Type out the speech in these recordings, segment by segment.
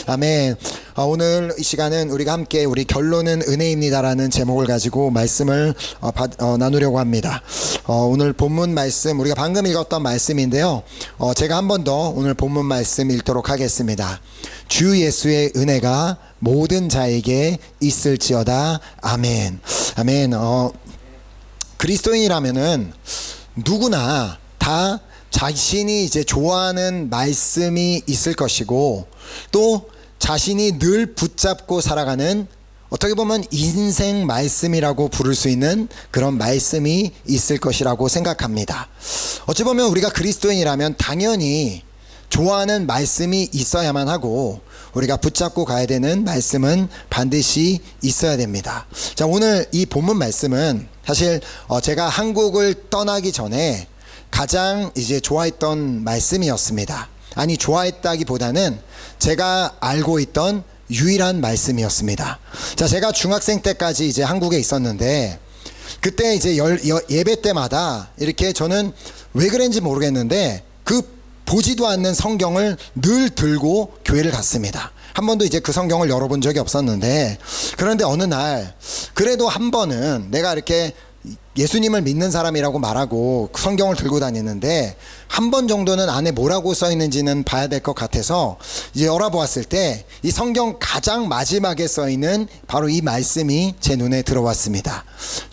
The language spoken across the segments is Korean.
아멘. 오늘 이 시간은 우리가 함께 우리 결론은 은혜입니다라는 제목을 가지고 말씀을 나누려고 합니다. 오늘 본문 말씀 우리가 방금 읽었던 말씀인데요. 제가 한 번 더 오늘 본문 말씀 읽도록 하겠습니다. 주 예수의 은혜가 모든 자에게 있을지어다. 아멘. 아멘. 그리스도인이라면은 누구나 다 자신이 이제 좋아하는 말씀이 있을 것이고, 또 자신이 늘 붙잡고 살아가는, 어떻게 보면 인생 말씀이라고 부를 수 있는 그런 말씀이 있을 것이라고 생각합니다. 어찌 보면 우리가 그리스도인이라면 당연히 좋아하는 말씀이 있어야만 하고, 우리가 붙잡고 가야 되는 말씀은 반드시 있어야 됩니다. 자, 오늘 이 본문 말씀은 사실 제가 한국을 떠나기 전에 가장 이제 좋아했던 말씀이었습니다. 아니, 좋아했다기보다는 제가 알고 있던 유일한 말씀이었습니다. 자, 제가 중학생 때까지 이제 한국에 있었는데, 그때 이제 예배 때마다 이렇게 저는 왜 그런지 모르겠는데 보지도 않는 성경을 늘 들고 교회를 갔습니다. 한 번도 이제 그 성경을 열어본 적이 없었는데, 그런데 어느 날 그래도 한 번은 내가 이렇게 예수님을 믿는 사람이라고 말하고 성경을 들고 다니는데, 한 번 정도는 안에 뭐라고 써 있는지는 봐야 될 것 같아서 이제 열어보았을 때 이 성경 가장 마지막에 써 있는 바로 이 말씀이 제 눈에 들어왔습니다.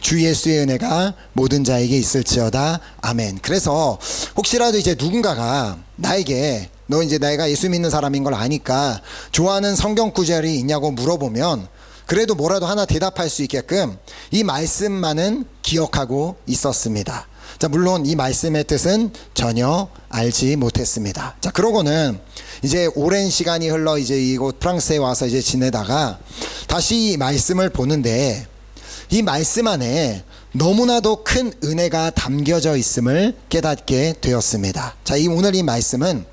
주 예수의 은혜가 모든 자에게 있을지어다. 아멘. 그래서 혹시라도 이제 누군가가 나에게 너 이제 내가 예수 믿는 사람인 걸 아니까 좋아하는 성경 구절이 있냐고 물어보면 그래도 뭐라도 하나 대답할 수 있게끔 이 말씀만은 기억하고 있었습니다. 자, 물론 이 말씀의 뜻은 전혀 알지 못했습니다. 자, 그러고는 이제 오랜 시간이 흘러 이제 이곳 프랑스에 와서 이제 지내다가 다시 이 말씀을 보는데, 이 말씀 안에 너무나도 큰 은혜가 담겨져 있음을 깨닫게 되었습니다. 자, 오늘 이 말씀은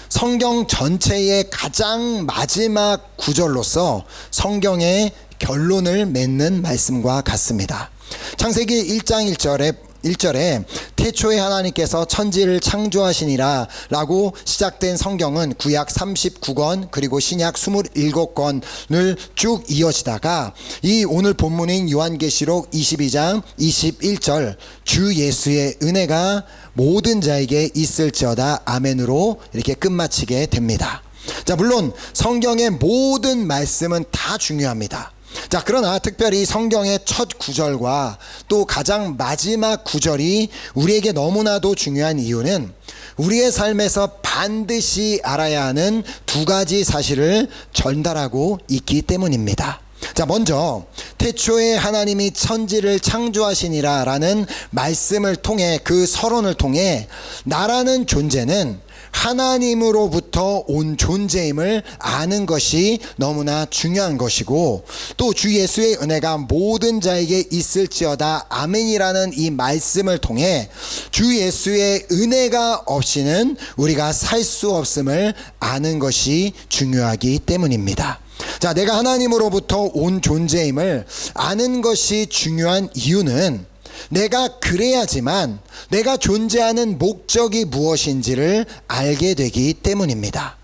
성경 전체의 가장 마지막 구절로서 성경의 결론을 맺는 말씀과 같습니다. 창세기 1장 1절에 태초에 하나님께서 천지를 창조하시니라 라고 시작된 성경은 구약 39권 그리고 신약 27권을 쭉 이어지다가 이 오늘 본문인 요한계시록 22장 21절 주 예수의 은혜가 모든 자에게 있을지어다. 아멘으로 이렇게 끝마치게 됩니다. 자, 물론 성경의 모든 말씀은 다 중요합니다. 자, 그러나 특별히 성경의 첫 구절과 또 가장 마지막 구절이 우리에게 너무나도 중요한 이유는 우리의 삶에서 반드시 알아야 하는 두 가지 사실을 전달하고 있기 때문입니다. 자, 먼저 태초에 하나님이 천지를 창조하시니라 라는 말씀을 통해, 그 서론을 통해 나라는 존재는 하나님으로부터 온 존재임을 아는 것이 너무나 중요한 것이고, 또 주 예수의 은혜가 모든 자에게 있을지어다. 아멘이라는 이 말씀을 통해 주 예수의 은혜가 없이는 우리가 살 수 없음을 아는 것이 중요하기 때문입니다. 자, 내가 하나님으로부터 온 존재임을 아는 것이 중요한 이유는 내가 그래야지만 내가 존재하는 목적이 무엇인지를 알게 되기 때문입니다.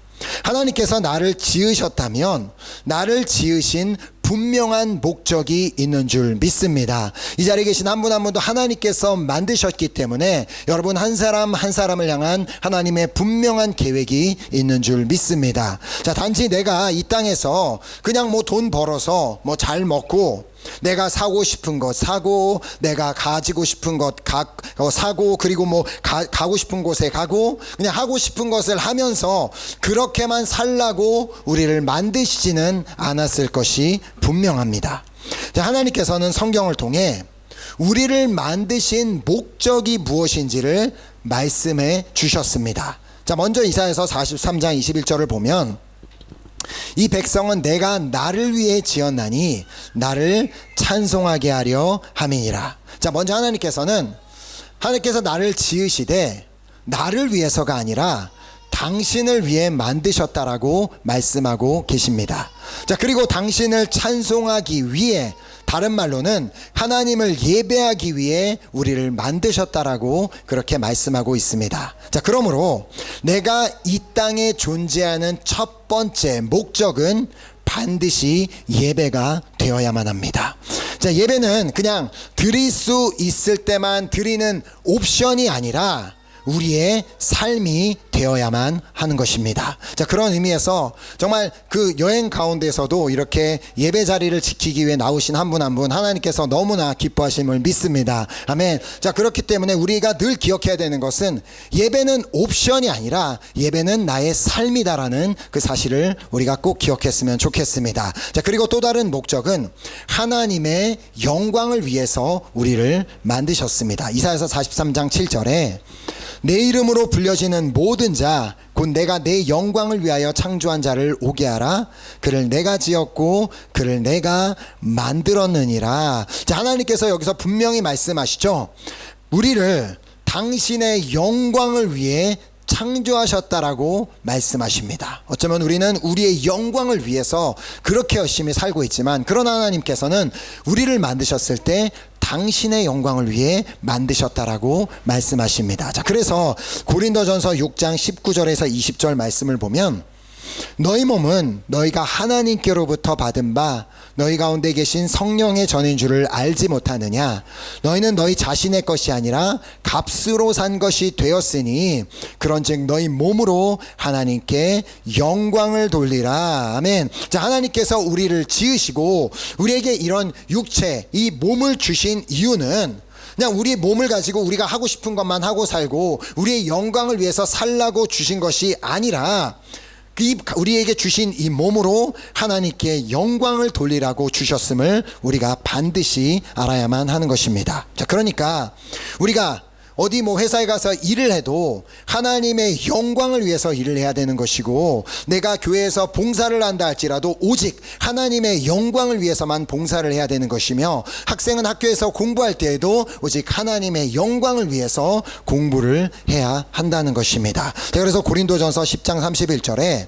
하나님께서 나를 지으셨다면 나를 지으신 분명한 목적이 있는 줄 믿습니다. 이 자리에 계신 한 분 한 분도 하나님께서 만드셨기 때문에 여러분 한 사람 한 사람을 향한 하나님의 분명한 계획이 있는 줄 믿습니다. 자, 단지 내가 이 땅에서 그냥 뭐 돈 벌어서 뭐 잘 먹고 내가 사고 싶은 것 사고, 내가 가지고 싶은 것 사고, 그리고 뭐 가고 싶은 곳에 가고, 그냥 하고 싶은 것을 하면서 그렇게만 살라고 우리를 만드시지는 않았을 것이 분명합니다. 자, 하나님께서는 성경을 통해 우리를 만드신 목적이 무엇인지를 말씀해 주셨습니다. 자, 먼저 이사야서 43장 21절을 보면 이 백성은 내가 나를 위해 지었나니 나를 찬송하게 하려 함이니라. 자, 먼저 하나님께서 나를 지으시되 나를 위해서가 아니라 당신을 위해 만드셨다라고 말씀하고 계십니다. 자, 그리고 당신을 찬송하기 위해 다른 말로는 하나님을 예배하기 위해 우리를 만드셨다라고 그렇게 말씀하고 있습니다. 자, 그러므로 내가 이 땅에 존재하는 첫 번째 목적은 반드시 예배가 되어야만 합니다. 자, 예배는 그냥 드릴 수 있을 때만 드리는 옵션이 아니라 우리의 삶이 되어야만 하는 것입니다. 자, 그런 의미에서 정말 그 여행 가운데서도 이렇게 예배 자리를 지키기 위해 나오신 한 분 한 분 하나님께서 너무나 기뻐하심을 믿습니다. 아멘. 자, 그렇기 때문에 우리가 늘 기억해야 되는 것은 예배는 옵션이 아니라 예배는 나의 삶이다라는 그 사실을 우리가 꼭 기억했으면 좋겠습니다. 자, 그리고 또 다른 목적은 하나님의 영광을 위해서 우리를 만드셨습니다. 이사야서 43장 7절에 내 이름으로 불려지는 모든 자 곧 내가 내 영광을 위하여 창조한 자를 오게 하라. 그를 내가 지었고 그를 내가 만들었느니라. 자, 하나님께서 여기서 분명히 말씀하시죠. 우리를 당신의 영광을 위해 창조하셨다라고 말씀하십니다. 어쩌면 우리는 우리의 영광을 위해서 그렇게 열심히 살고 있지만, 그러나 하나님께서는 우리를 만드셨을 때 당신의 영광을 위해 만드셨다라고 말씀하십니다. 자, 그래서 고린도전서 6장 19절에서 20절 말씀을 보면 너희 몸은 너희가 하나님께로부터 받은 바 너희 가운데 계신 성령의 전인 줄을 알지 못하느냐. 너희는 너희 자신의 것이 아니라 값으로 산 것이 되었으니 그런즉 너희 몸으로 하나님께 영광을 돌리라. 아멘. 자, 하나님께서 우리를 지으시고 우리에게 이런 육체, 이 몸을 주신 이유는 그냥 우리 몸을 가지고 우리가 하고 싶은 것만 하고 살고 우리의 영광을 위해서 살라고 주신 것이 아니라 우리에게 주신 이 몸으로 하나님께 영광을 돌리라고 주셨음을 우리가 반드시 알아야만 하는 것입니다. 자, 그러니까 우리가 어디 회사에 가서 일을 해도 하나님의 영광을 위해서 일을 해야 되는 것이고, 내가 교회에서 봉사를 한다 할지라도 오직 하나님의 영광을 위해서만 봉사를 해야 되는 것이며, 학생은 학교에서 공부할 때에도 오직 하나님의 영광을 위해서 공부를 해야 한다는 것입니다. 자, 그래서 고린도전서 10장 31절에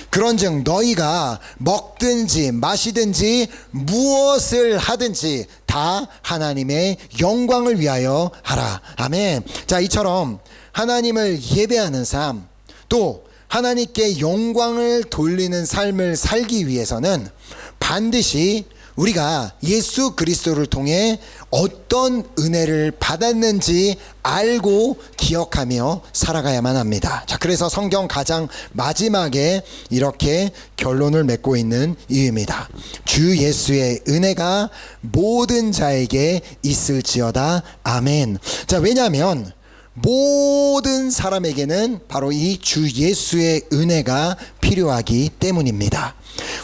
그런즉 너희가 먹든지 마시든지 무엇을 하든지 다 하나님의 영광을 위하여 하라. 아멘. 자, 이처럼 하나님을 예배하는 삶, 또 하나님께 영광을 돌리는 삶을 살기 위해서는 반드시 우리가 예수 그리스도를 통해 어떤 은혜를 받았는지 알고 기억하며 살아가야만 합니다. 자, 그래서 성경 가장 마지막에 이렇게 결론을 맺고 있는 이유입니다. 주 예수의 은혜가 모든 자에게 있을지어다. 아멘. 자, 왜냐하면 모든 사람에게는 바로 이 주 예수의 은혜가 필요하기 때문입니다.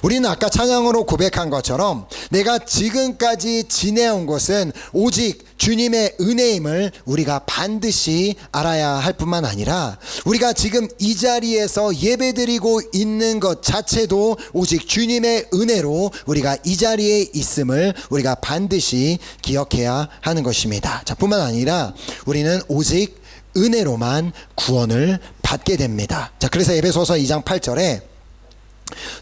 우리는 아까 찬양으로 고백한 것처럼 내가 지금까지 지내온 것은 오직 주님의 은혜임을 우리가 반드시 알아야 할 뿐만 아니라, 우리가 지금 이 자리에서 예배드리고 있는 것 자체도 오직 주님의 은혜로 우리가 이 자리에 있음을 우리가 반드시 기억해야 하는 것입니다. 자, 뿐만 아니라 우리는 오직 은혜로만 구원을 받게 됩니다. 자, 그래서 에베소서 2장 8절에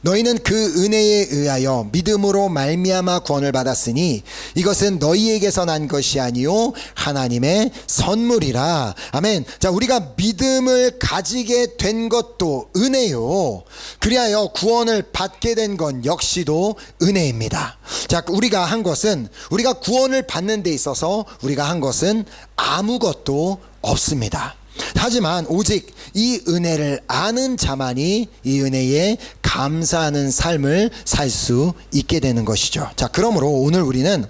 너희는 그 은혜에 의하여 믿음으로 말미암아 구원을 받았으니 이것은 너희에게서 난 것이 아니요 하나님의 선물이라. 아멘. 자, 우리가 믿음을 가지게 된 것도 은혜요, 그리하여 구원을 받게 된 건 역시도 은혜입니다. 자, 우리가 한 것은, 우리가 구원을 받는 데 있어서 우리가 한 것은 아무것도 없습니다. 하지만 오직 이 은혜를 아는 자만이 이 은혜에 감사하는 삶을 살 수 있게 되는 것이죠. 자, 그러므로 오늘 우리는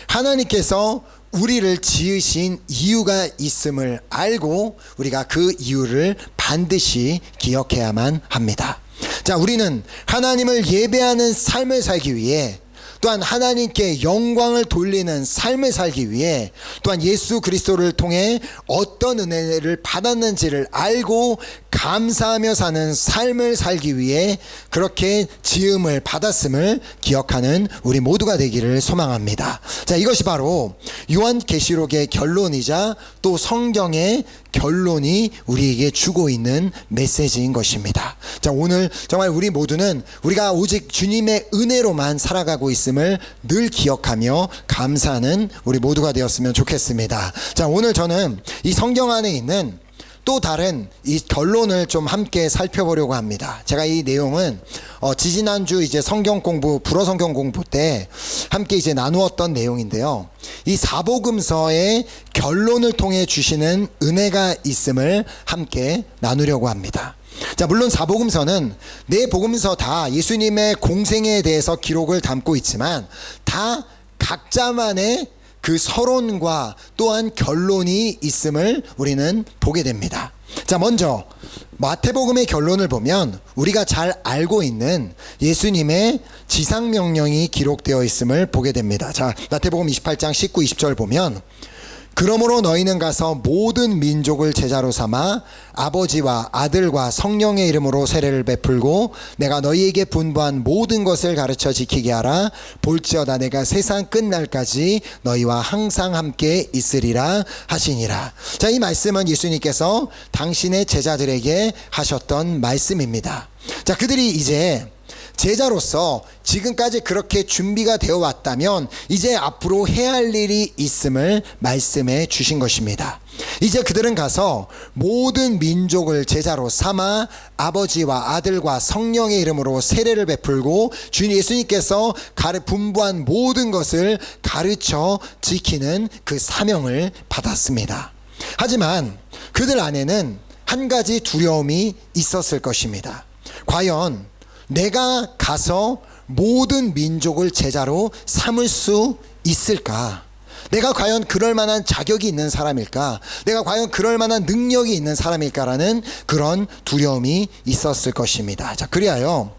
하나님께서 우리를 지으신 이유가 있음을 알고 우리가 그 이유를 반드시 기억해야만 합니다. 자, 우리는 하나님을 예배하는 삶을 살기 위해, 또한 하나님께 영광을 돌리는 삶을 살기 위해, 또한 예수 그리스도를 통해 어떤 은혜를 받았는지를 알고 감사하며 사는 삶을 살기 위해 그렇게 지음을 받았음을 기억하는 우리 모두가 되기를 소망합니다. 자, 이것이 바로 요한계시록의 결론이자 또 성경의 결론이 우리에게 주고 있는 메시지인 것입니다. 자, 오늘 정말 우리 모두는 우리가 오직 주님의 은혜로만 살아가고 있음을 늘 기억하며 감사하는 우리 모두가 되었으면 좋겠습니다. 자, 오늘 저는 이 성경 안에 있는 또 다른 이 결론을 좀 함께 살펴보려고 합니다. 제가 이 내용은 지지난주 이제 성경 공부, 불어 성경 공부 때 함께 이제 나누었던 내용인데요. 이 사복음서의 결론을 통해 주시는 은혜가 있음을 함께 나누려고 합니다. 자, 물론 사복음서는 네 복음서 다 예수님의 공생에 대해서 기록을 담고 있지만 다 각자만의 그 서론과 또한 결론이 있음을 우리는 보게 됩니다. 자, 먼저 마태복음의 결론을 보면 우리가 잘 알고 있는 예수님의 지상명령이 기록되어 있음을 보게 됩니다. 자, 마태복음 28장 19, 20절 보면 그러므로 너희는 가서 모든 민족을 제자로 삼아 아버지와 아들과 성령의 이름으로 세례를 베풀고 내가 너희에게 분부한 모든 것을 가르쳐 지키게 하라. 볼지어다 내가 세상 끝날까지 너희와 항상 함께 있으리라 하시니라. 자, 이 말씀은 예수님께서 당신의 제자들에게 하셨던 말씀입니다. 자, 그들이 이제 제자로서 지금까지 그렇게 준비가 되어 왔다면 이제 앞으로 해야 할 일이 있음을 말씀해 주신 것입니다. 이제 그들은 가서 모든 민족을 제자로 삼아 아버지와 아들과 성령의 이름으로 세례를 베풀고 주님 예수님께서 분부한 모든 것을 가르쳐 지키는 그 사명을 받았습니다. 하지만 그들 안에는 한 가지 두려움이 있었을 것입니다. 과연 내가 가서 모든 민족을 제자로 삼을 수 있을까? 내가 과연 그럴 만한 자격이 있는 사람일까? 내가 과연 그럴 만한 능력이 있는 사람일까라는 그런 두려움이 있었을 것입니다. 자, 그리하여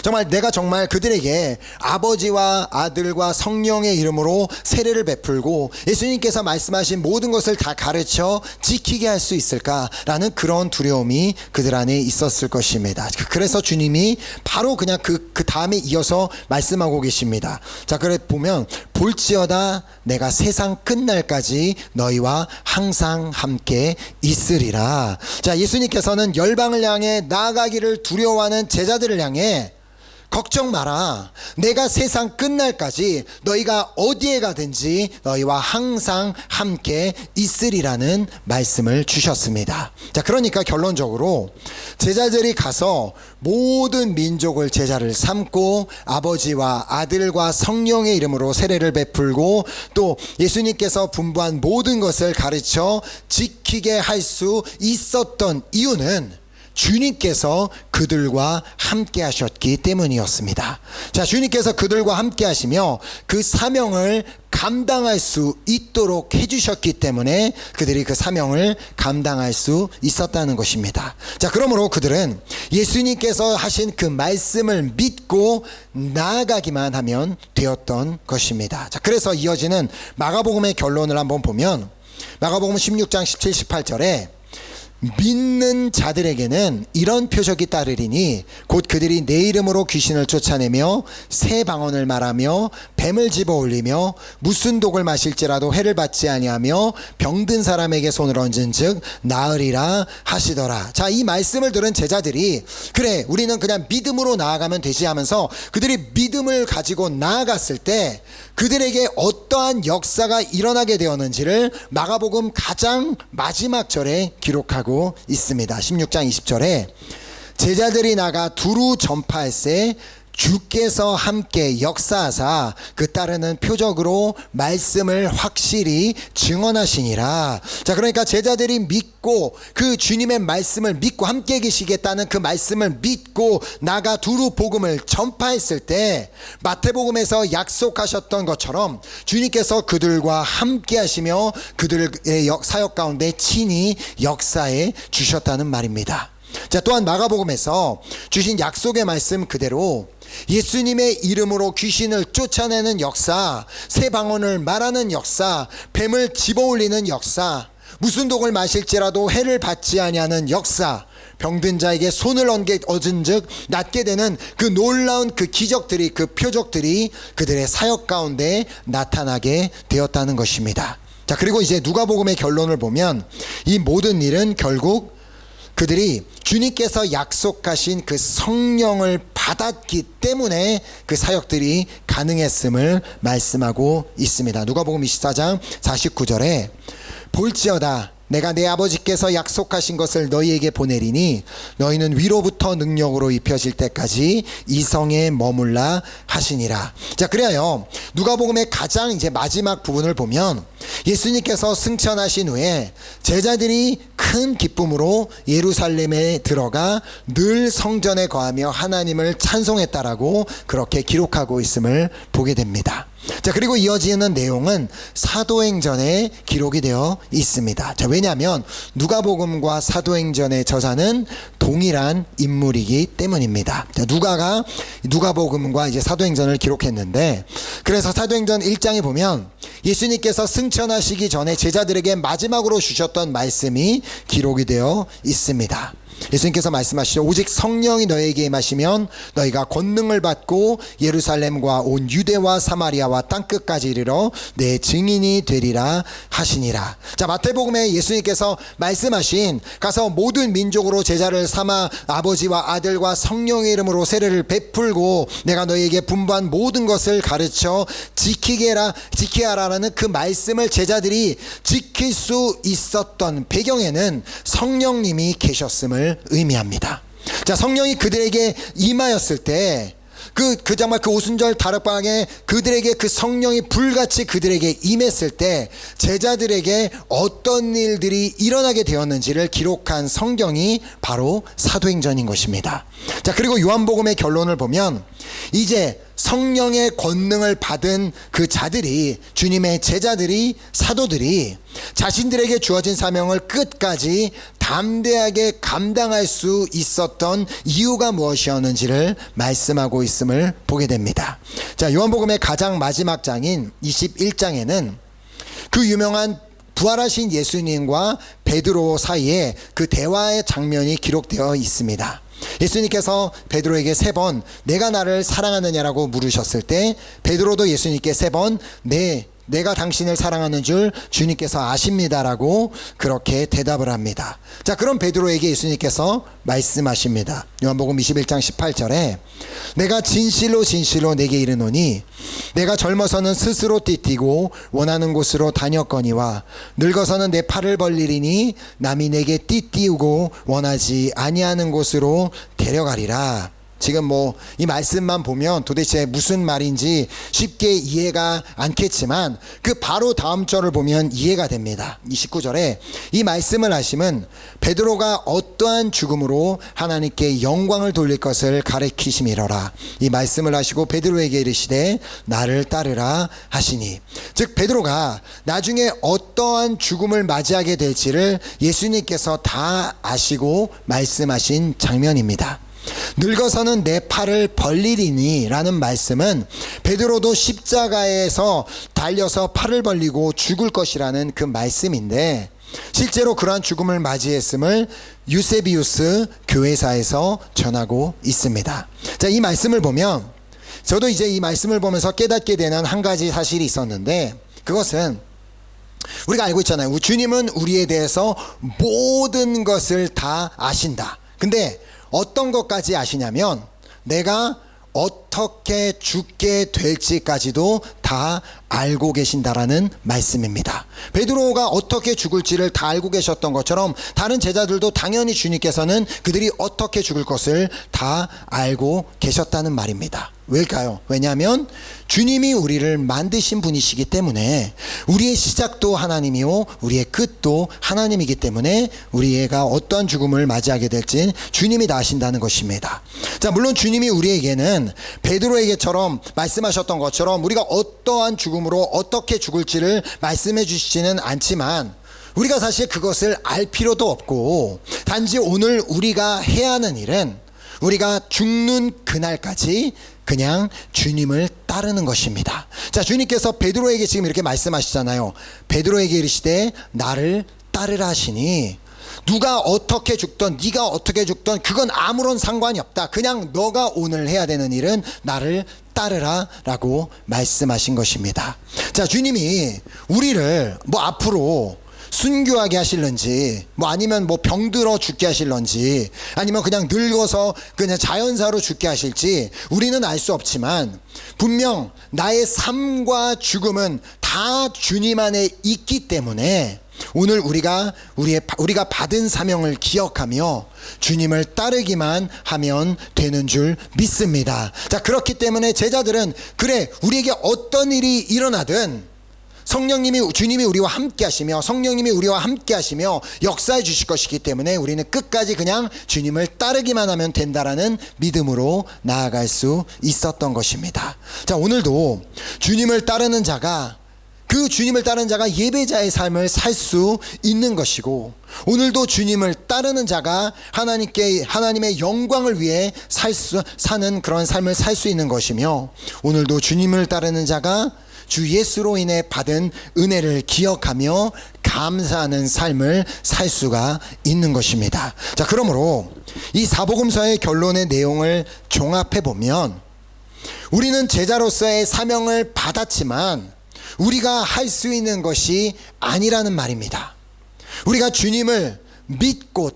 정말 내가 정말 그들에게 아버지와 아들과 성령의 이름으로 세례를 베풀고 예수님께서 말씀하신 모든 것을 다 가르쳐 지키게 할 수 있을까라는 그런 두려움이 그들 안에 있었을 것입니다. 그래서 주님이 바로 그냥 그 다음에 이어서 말씀하고 계십니다. 자, 그래 보면 볼지어다 내가 세상 끝날까지 너희와 항상 함께 있으리라. 자, 예수님께서는 열방을 향해 나아가기를 두려워하는 제자들을 향해 걱정 마라. 내가 세상 끝날까지 너희가 어디에 가든지 너희와 항상 함께 있으리라는 말씀을 주셨습니다. 자, 그러니까 결론적으로 제자들이 가서 모든 민족을 제자를 삼고 아버지와 아들과 성령의 이름으로 세례를 베풀고 또 예수님께서 분부한 모든 것을 가르쳐 지키게 할 수 있었던 이유는 주님께서 그들과 함께 하셨기 때문이었습니다. 자, 주님께서 그들과 함께 하시며 그 사명을 감당할 수 있도록 해주셨기 때문에 그들이 그 사명을 감당할 수 있었다는 것입니다. 자, 그러므로 그들은 예수님께서 하신 그 말씀을 믿고 나아가기만 하면 되었던 것입니다. 자, 그래서 이어지는 마가복음의 결론을 한번 보면 마가복음 16장 17, 18절에 믿는 자들에게는 이런 표적이 따르리니 곧 그들이 내 이름으로 귀신을 쫓아내며 새 방언을 말하며 뱀을 집어 올리며 무슨 독을 마실지라도 해를 받지 아니하며 병든 사람에게 손을 얹은즉 나으리라 하시더라. 자, 이 말씀을 들은 제자들이 그래 우리는 그냥 믿음으로 나아가면 되지 하면서 그들이 믿음을 가지고 나아갔을 때 그들에게 어떠한 역사가 일어나게 되었는지를 마가복음 가장 마지막 절에 기록하고 있습니다. 16장 20절에 제자들이 나가 두루 전파할세 주께서 함께 역사하사 그 따르는 표적으로 말씀을 확실히 증언하시니라. 자, 그러니까 제자들이 믿고 그 주님의 말씀을 믿고 함께 계시겠다는 그 말씀을 믿고 나가 두루 복음을 전파했을 때 마태복음에서 약속하셨던 것처럼 주님께서 그들과 함께 하시며 그들의 사역 가운데 친히 역사해 주셨다는 말입니다. 자, 또한 마가복음에서 주신 약속의 말씀 그대로 예수님의 이름으로 귀신을 쫓아내는 역사, 새 방언을 말하는 역사, 뱀을 집어올리는 역사, 무슨 독을 마실지라도 해를 받지 아니하는 역사, 병든 자에게 손을 얻은 즉 낫게 되는 그 놀라운 그 기적들이, 그 표적들이 그들의 사역 가운데 나타나게 되었다는 것입니다. 자, 그리고 이제 누가복음의 결론을 보면 이 모든 일은 결국 그들이 주님께서 약속하신 그 성령을 받았기 때문에 그 사역들이 가능했음을 말씀하고 있습니다. 누가복음 24장 49절에 볼지어다 내가 내 아버지께서 약속하신 것을 너희에게 보내리니 너희는 위로부터 능력으로 입혀질 때까지 이 성에 머물라 하시니라. 자, 그래요. 누가복음의 가장 이제 마지막 부분을 보면 예수님께서 승천하신 후에 제자들이 큰 기쁨으로 예루살렘에 들어가 늘 성전에 거하며 하나님을 찬송했다라고 그렇게 기록하고 있음을 보게 됩니다. 자, 그리고 이어지는 내용은 사도행전에 기록이 되어 있습니다. 자, 왜냐하면 누가복음과 사도행전의 저자는 동일한 인물이기 때문입니다. 자, 누가가 누가복음과 이제 사도행전을 기록했는데, 그래서 사도행전 1장에 보면 예수님께서 승천하시기 전에 제자들에게 마지막으로 주셨던 말씀이 기록이 되어 있습니다. 예수님께서 말씀하시죠. 오직 성령이 너희에게 임하시면 너희가 권능을 받고 예루살렘과 온 유대와 사마리아와 땅끝까지 이르러 내 증인이 되리라 하시니라. 자, 마태복음에 예수님께서 말씀하신 가서 모든 민족으로 제자를 삼아 아버지와 아들과 성령의 이름으로 세례를 베풀고 내가 너희에게 분부한 모든 것을 가르쳐 지키게 하라라는 그 말씀을 제자들이 지킬 수 있었던 배경에는 성령님이 계셨음을 의미합니다. 자, 성령이 그들에게 임하였을 때 정말 그 오순절 다락방에 그들에게 그 성령이 불같이 그들에게 임했을 때 제자들에게 어떤 일들이 일어나게 되었는지를 기록한 성경이 바로 사도행전인 것입니다. 자, 그리고 요한복음의 결론을 보면 이제 성령의 권능을 받은 그 자들이, 주님의 제자들이, 사도들이 자신들에게 주어진 사명을 끝까지 담대하게 감당할 수 있었던 이유가 무엇이었는지를 말씀하고 있음을 보게 됩니다. 자, 요한복음의 가장 마지막 장인 21장에는 그 유명한 부활하신 예수님과 베드로 사이에 그 대화의 장면이 기록되어 있습니다. 예수님께서 베드로에게 3번 내가 나를 사랑하느냐라고 물으셨을 때 베드로도 예수님께 3번 내가 당신을 사랑하는 줄 주님께서 아십니다라고 그렇게 대답을 합니다. 자, 그럼 베드로에게 예수님께서 말씀하십니다. 요한복음 21장 18절에 내가 진실로 진실로 내게 이르노니 내가 젊어서는 스스로 띠띠고 원하는 곳으로 다녔거니와 늙어서는 내 팔을 벌리리니 남이 내게 띠띠우고 원하지 아니하는 곳으로 데려가리라. 지금 이 말씀만 보면 도대체 무슨 말인지 쉽게 이해가 않겠지만 그 바로 다음 절을 보면 이해가 됩니다. 29절에 이 말씀을 하심은 베드로가 어떠한 죽음으로 하나님께 영광을 돌릴 것을 가리키심이로라. 이 말씀을 하시고 베드로에게 이르시되 나를 따르라 하시니, 즉 베드로가 나중에 어떠한 죽음을 맞이하게 될지를 예수님께서 다 아시고 말씀하신 장면입니다. 늙어서는 내 팔을 벌리리니 라는 말씀은 베드로도 십자가에서 달려서 팔을 벌리고 죽을 것이라는 그 말씀인데, 실제로 그러한 죽음을 맞이했음을 유세비우스 교회사에서 전하고 있습니다. 자, 이 말씀을 보면 저도 이제 이 말씀을 보면서 깨닫게 되는 한 가지 사실이 있었는데, 그것은 우리가 알고 있잖아요. 주님은 우리에 대해서 모든 것을 다 아신다. 근데 어떤 것까지 아시냐면 내가 어떻게 죽게 될지까지도 다 알고 계신다라는 말씀입니다. 베드로가 어떻게 죽을지를 다 알고 계셨던 것처럼 다른 제자들도 당연히 주님께서는 그들이 어떻게 죽을 것을 다 알고 계셨다는 말입니다. 왜일까요? 왜냐하면 주님이 우리를 만드신 분이시기 때문에 우리의 시작도 하나님이요 우리의 끝도 하나님이기 때문에 우리가 어떠한 죽음을 맞이하게 될지 주님이 다 아신다는 것입니다. 자, 물론 주님이 우리에게는 베드로에게처럼 말씀하셨던 것처럼 우리가 어떠한 죽음으로 어떻게 죽을지를 말씀해 주시지는 않지만 우리가 사실 그것을 알 필요도 없고, 단지 오늘 우리가 해야 하는 일은 우리가 죽는 그날까지 그냥 주님을 따르는 것입니다. 자, 주님께서 베드로에게 지금 이렇게 말씀하시잖아요. 베드로에게 이르시되 나를 따르라 하시니 누가 어떻게 죽던 네가 어떻게 죽던 그건 아무런 상관이 없다. 그냥 너가 오늘 해야 되는 일은 나를 따르라 라고 말씀하신 것입니다. 자, 주님이 우리를 뭐 앞으로 순교하게 하실런지 뭐 아니면 뭐 병들어 죽게 하실런지 아니면 그냥 늙어서 그냥 자연사로 죽게 하실지 우리는 알 수 없지만 분명 나의 삶과 죽음은 다 주님 안에 있기 때문에 오늘 우리가 받은 사명을 기억하며 주님을 따르기만 하면 되는 줄 믿습니다. 자, 그렇기 때문에 제자들은 그래 우리에게 어떤 일이 일어나든 주님이 우리와 함께 하시며 성령님이 우리와 함께 하시며 역사해 주실 것이기 때문에 우리는 끝까지 그냥 주님을 따르기만 하면 된다라는 믿음으로 나아갈 수 있었던 것입니다. 자, 오늘도 주님을 따르는 자가 예배자의 삶을 살 수 있는 것이고 오늘도 주님을 따르는 자가 하나님의 영광을 위해 사는 그런 삶을 살 수 있는 것이며 오늘도 주님을 따르는 자가 주 예수로 인해 받은 은혜를 기억하며 감사하는 삶을 살 수가 있는 것입니다. 자, 그러므로 이 사복음서의 결론의 내용을 종합해 보면 우리는 제자로서의 사명을 받았지만 우리가 할 수 있는 것이 아니라는 말입니다. 우리가 주님을 믿고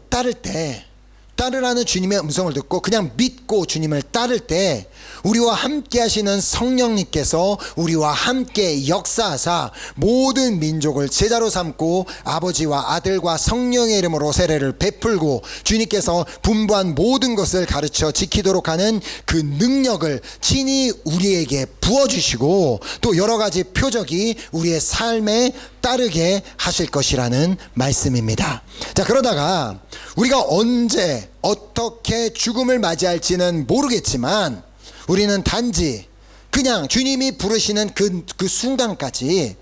따르라는 주님의 음성을 듣고 그냥 믿고 주님을 따를 때 우리와 함께 하시는 성령님께서 우리와 함께 역사하사 모든 민족을 제자로 삼고 아버지와 아들과 성령의 이름으로 세례를 베풀고 주님께서 분부한 모든 것을 가르쳐 지키도록 하는 그 능력을 친히 우리에게 부어주시고 또 여러 가지 표적이 우리의 삶에 따르게 하실 것이라는 말씀입니다. 자, 그러다가 우리가 언제 어떻게 죽음을 맞이할지는 모르겠지만 우리는 단지 그냥 주님이 부르시는 그 순간까지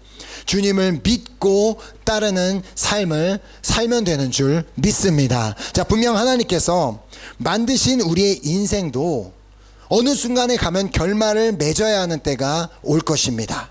주님을 믿고 따르는 삶을 살면 되는 줄 믿습니다. 자, 분명 하나님께서 만드신 우리의 인생도 어느 순간에 가면 결말을 맺어야 하는 때가 올 것입니다.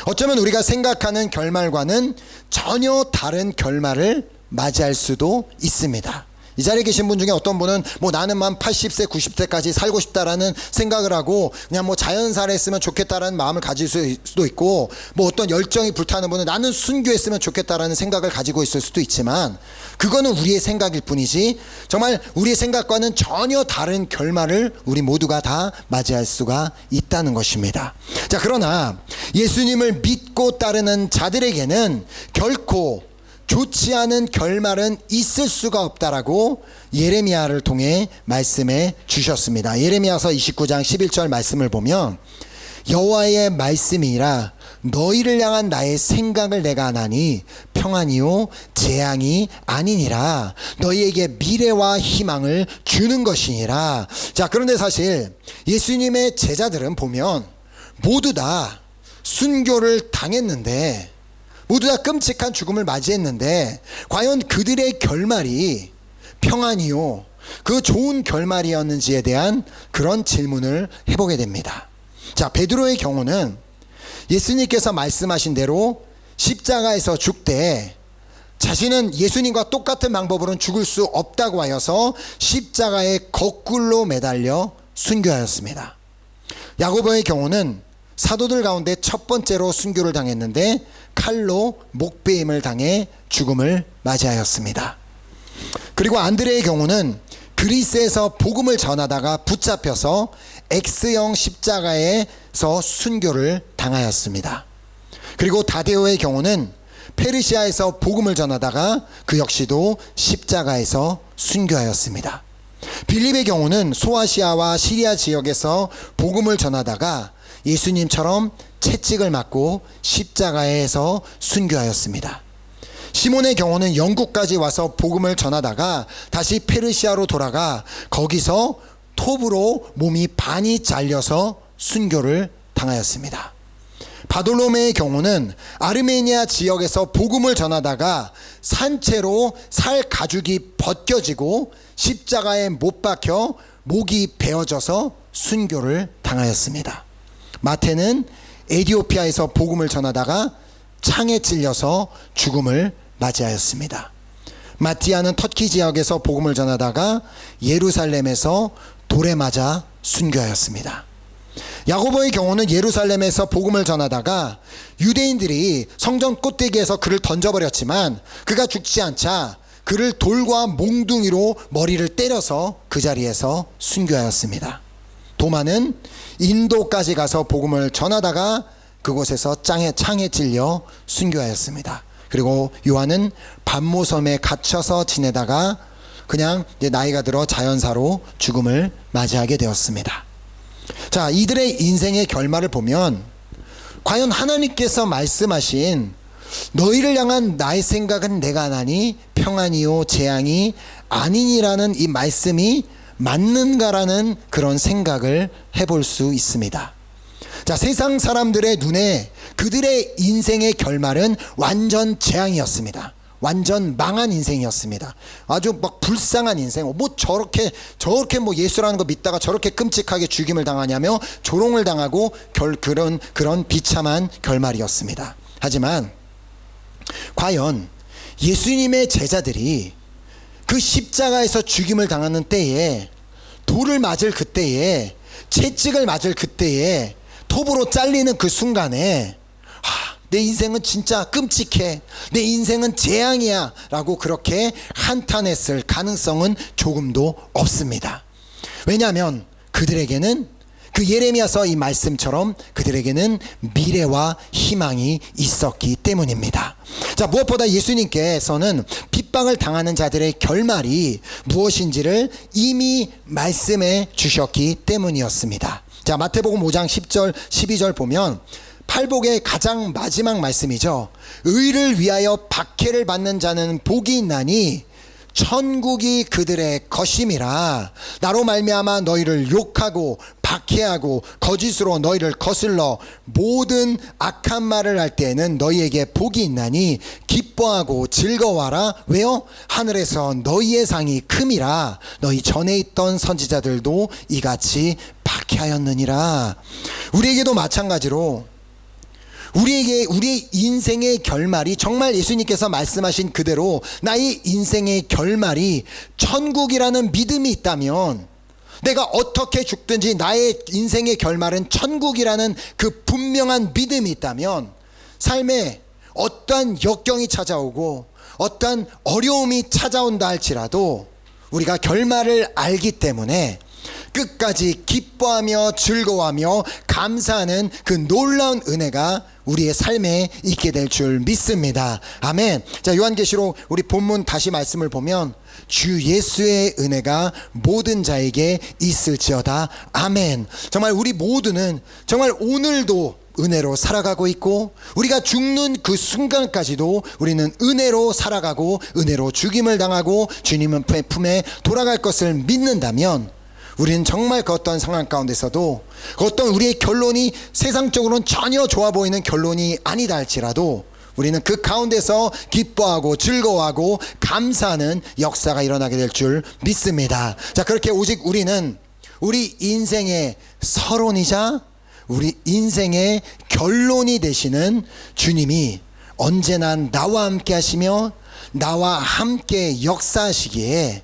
어쩌면 우리가 생각하는 결말과는 전혀 다른 결말을 맞이할 수도 있습니다. 이 자리에 계신 분 중에 어떤 분은 뭐 나는 만 80세 90세까지 살고 싶다라는 생각을 하고 그냥 뭐 자연사를 했으면 좋겠다라는 마음을 가질 수도 있고 뭐 어떤 열정이 불타는 분은 나는 순교했으면 좋겠다라는 생각을 가지고 있을 수도 있지만 그거는 우리의 생각일 뿐이지 정말 우리의 생각과는 전혀 다른 결말을 우리 모두가 다 맞이할 수가 있다는 것입니다. 자, 그러나 예수님을 믿고 따르는 자들에게는 결코 좋지 않은 결말은 있을 수가 없다라고 예레미야를 통해 말씀해 주셨습니다. 예레미야서 29장 11절 말씀을 보면 여호와의 말씀이라 너희를 향한 나의 생각을 내가 아나니 평안이요 재앙이 아니니라 너희에게 미래와 희망을 주는 것이니라. 자, 그런데 사실 예수님의 제자들은 보면 모두 다 순교를 당했는데 모두 다 끔찍한 죽음을 맞이했는데 과연 그들의 결말이 평안이요 그 좋은 결말이었는지에 대한 그런 질문을 해보게 됩니다. 자, 베드로의 경우는 예수님께서 말씀하신 대로 십자가에서 죽되 자신은 예수님과 똑같은 방법으로는 죽을 수 없다고 하여서 십자가에 거꾸로 매달려 순교하였습니다. 야고보의 경우는 사도들 가운데 첫 번째로 순교를 당했는데 칼로 목베임을 당해 죽음을 맞이하였습니다. 그리고 안드레의 경우는 그리스에서 복음을 전하다가 붙잡혀서 X형 십자가에서 순교를 당하였습니다. 그리고 다데오의 경우는 페르시아에서 복음을 전하다가 그 역시도 십자가에서 순교하였습니다. 빌립의 경우는 소아시아와 시리아 지역에서 복음을 전하다가 예수님처럼 채찍을 맞고 십자가에서 순교하였습니다. 시몬의 경우는 영국까지 와서 복음을 전하다가 다시 페르시아로 돌아가 거기서 톱으로 몸이 반이 잘려서 순교를 당하였습니다. 바돌로메의 경우는 아르메니아 지역에서 복음을 전하다가 산채로 살 가죽이 벗겨지고 십자가에 못 박혀 목이 베어져서 순교를 당하였습니다. 마태는 에티오피아에서 복음을 전하다가 창에 찔려서 죽음을 맞이하였습니다. 마티아는 터키 지역에서 복음을 전하다가 예루살렘에서 돌에 맞아 순교하였습니다. 야고보의 경우는 예루살렘에서 복음을 전하다가 유대인들이 성전 꼭대기에서 그를 던져버렸지만 그가 죽지 않자 그를 돌과 몽둥이로 머리를 때려서 그 자리에서 순교하였습니다. 도마는 인도까지 가서 복음을 전하다가 그곳에서 창에 찔려 순교하였습니다. 그리고 요한은 반모섬에 갇혀서 지내다가 그냥 이제 나이가 들어 자연사로 죽음을 맞이하게 되었습니다. 자, 이들의 인생의 결말을 보면 과연 하나님께서 말씀하신 너희를 향한 나의 생각은 내가 하나니 평안이요 재앙이 아니니라는 이 말씀이 맞는가라는 그런 생각을 해볼 수 있습니다. 자, 세상 사람들의 눈에 그들의 인생의 결말은 완전 재앙이었습니다. 완전 망한 인생이었습니다. 아주 막 불쌍한 인생. 뭐 저렇게 뭐 예수라는 거 믿다가 저렇게 끔찍하게 죽임을 당하냐며 조롱을 당하고 그런 비참한 결말이었습니다. 하지만 과연 예수님의 제자들이 그 십자가에서 죽임을 당하는 때에, 돌을 맞을 그때에, 채찍을 맞을 그때에, 톱으로 잘리는 그 순간에 내 인생은 진짜 끔찍해, 내 인생은 재앙이야 라고 그렇게 한탄했을 가능성은 조금도 없습니다. 왜냐하면 그들에게는 그 예레미야서 이 말씀처럼 그들에게는 미래와 희망이 있었기 때문입니다. 자, 무엇보다 예수님께서는 핍박을 당하는 자들의 결말이 무엇인지를 이미 말씀해 주셨기 때문이었습니다. 자, 마태복음 5장 10절 12절 보면 팔복의 가장 마지막 말씀이죠. 의를 위하여 박해를 받는 자는 복이 있나니 천국이 그들의 것임이라. 나로 말미암아 너희를 욕하고 박해하고 거짓으로 너희를 거슬러 모든 악한 말을 할 때에는 너희에게 복이 있나니 기뻐하고 즐거워하라. 왜요? 하늘에서 너희의 상이 큼이라. 너희 전에 있던 선지자들도 이같이 박해하였느니라. 우리에게도 마찬가지로 우리의 인생의 결말이 정말 예수님께서 말씀하신 그대로 나의 인생의 결말이 천국이라는 믿음이 있다면, 내가 어떻게 죽든지 나의 인생의 결말은 천국이라는 그 분명한 믿음이 있다면, 삶에 어떠한 역경이 찾아오고 어떠한 어려움이 찾아온다 할지라도 우리가 결말을 알기 때문에 끝까지 기뻐하며 즐거워하며 감사하는 그 놀라운 은혜가 우리의 삶에 있게 될 줄 믿습니다. 아멘. 자, 요한계시록 우리 본문 다시 말씀을 보면 주 예수의 은혜가 모든 자에게 있을지어다. 아멘. 정말 우리 모두는 정말 오늘도 은혜로 살아가고 있고 우리가 죽는 그 순간까지도 우리는 은혜로 살아가고 은혜로 죽임을 당하고 주님의 품에 돌아갈 것을 믿는다면 우리는 정말 그 어떤 상황 가운데서도 그 어떤 우리의 결론이 세상적으로는 전혀 좋아 보이는 결론이 아니다 할지라도 우리는 그 가운데서 기뻐하고 즐거워하고 감사하는 역사가 일어나게 될 줄 믿습니다. 자, 그렇게 오직 우리는 우리 인생의 서론이자 우리 인생의 결론이 되시는 주님이 언제나 나와 함께 하시며 나와 함께 역사하시기에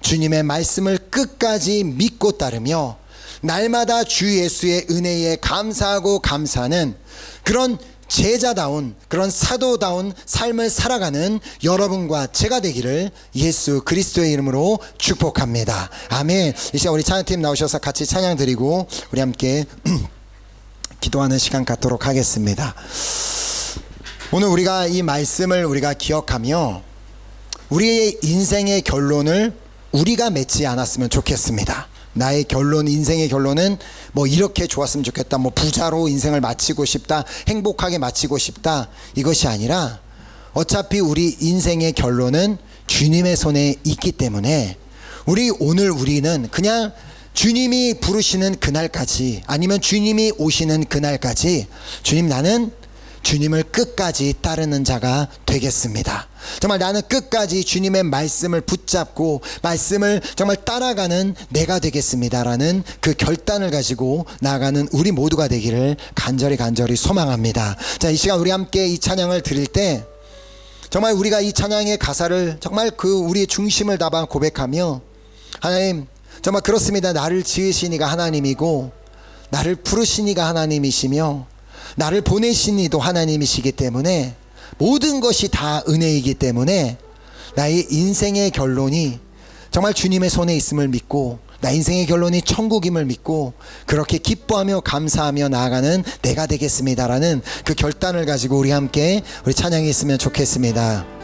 주님의 말씀을 끝까지 믿고 따르며 날마다 주 예수의 은혜에 감사하고 감사하는 그런 제자다운, 그런 사도다운 삶을 살아가는 여러분과 제가 되기를 예수 그리스도의 이름으로 축복합니다. 아멘. 이 시간 우리 찬양팀 나오셔서 같이 찬양 드리고 우리 함께 기도하는 시간 갖도록 하겠습니다. 오늘 우리가 이 말씀을 우리가 기억하며 우리의 인생의 결론을 우리가 맺지 않았으면 좋겠습니다. 나의 결론, 인생의 결론은 뭐 이렇게 좋았으면 좋겠다, 뭐 부자로 인생을 마치고 싶다, 행복하게 마치고 싶다, 이것이 아니라 어차피 우리 인생의 결론은 주님의 손에 있기 때문에 오늘 우리는 그냥 주님이 부르시는 그날까지, 아니면 주님이 오시는 그날까지 주님, 나는 주님을 끝까지 따르는 자가 되겠습니다. 정말 나는 끝까지 주님의 말씀을 붙잡고 말씀을 정말 따라가는 내가 되겠습니다라는 그 결단을 가지고 나아가는 우리 모두가 되기를 간절히 소망합니다. 자, 이 시간 우리 함께 이 찬양을 드릴 때 정말 우리가 이 찬양의 가사를 정말 그 우리의 중심을 다방 고백하며, 하나님 정말 그렇습니다. 나를 지으신 이가 하나님이고 나를 부르신 이가 하나님이시며 나를 보내신 이도 하나님이시기 때문에 모든 것이 다 은혜이기 때문에 나의 인생의 결론이 정말 주님의 손에 있음을 믿고, 나 인생의 결론이 천국임을 믿고 그렇게 기뻐하며 감사하며 나아가는 내가 되겠습니다라는 그 결단을 가지고 우리 함께 우리 찬양이 있으면 좋겠습니다.